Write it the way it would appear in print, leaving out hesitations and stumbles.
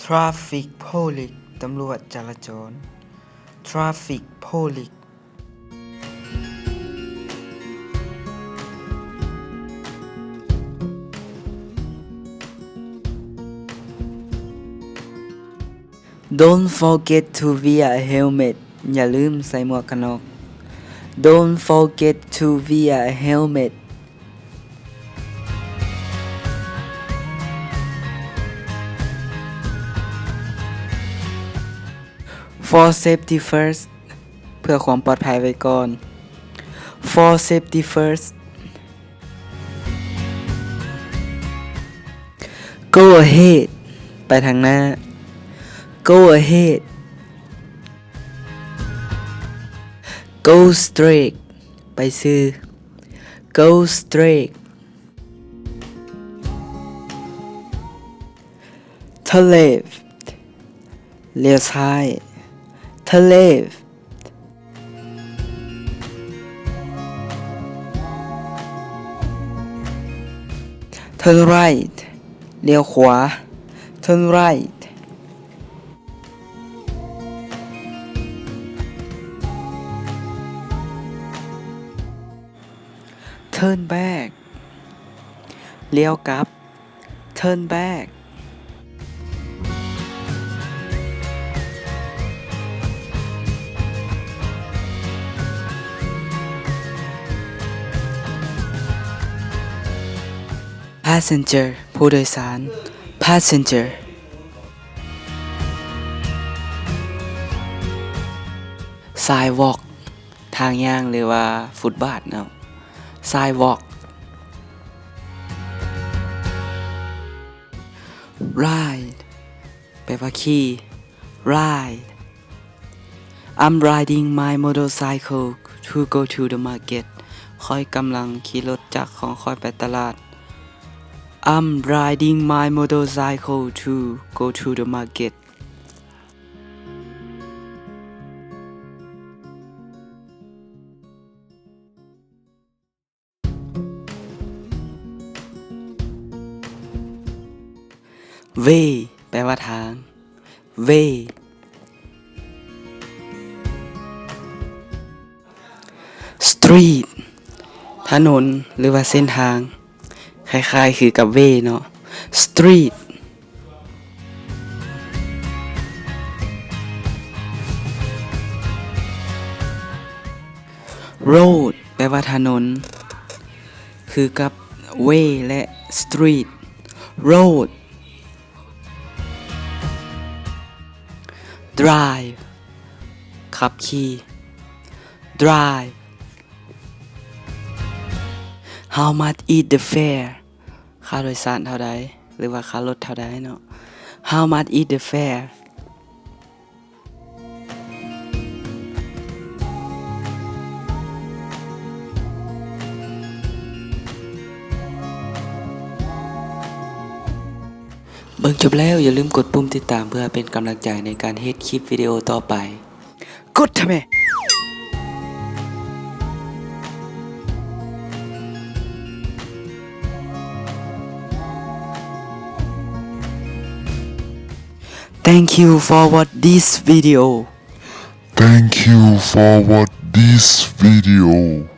Traffic Police ตำรวจจราจร Traffic Police Don't forget to wear a helmet อย่าลืมใส่หมวกกันน็อก Don't forget to wear a helmet For safety first เพื่อความปลอดภัยไว้ก่อน For safety first Go ahead ไปทางหน้า Go ahead Go straight ไปซื่อ Go straight Turn left เลี้ยวซ้าย Turn left Turn right เลี้ยวขวา Turn right Turn back เลี้ยวกลับ Turn back Passenger ผู้โดยสาร Passenger Sidewalk ทางย่างหรือว่าฟุตบาทเนาะ Sidewalk Ride แปลว่าขี่ Ride I'm riding my motorcycle to go to the market ค่อยกำลังขี่รถจักรของค่อยไปตลาด I'm riding my motorcycle to go to the market Way แปลว่าทาง Way Street ถนนหรือว่าเส้นทางคล้ายๆคือกับ Way เนาะ Street Road แปลว่าถนนคือกับ Way และ Street Road Drive ขับขี่ Drive How much is the fare ค่าโดยสารเท่าใดหรือว่าค่ารถเท่าใดเนาะ How much is the fare เบิ่งจบแล้วอย่าลืมกดปุ่มติดตามเพื่อเป็นกำลังใจในการเฮ็ดคลิปวิดีโอต่อไปกดทำไมThank you for watch this video. Thank you for watch this video.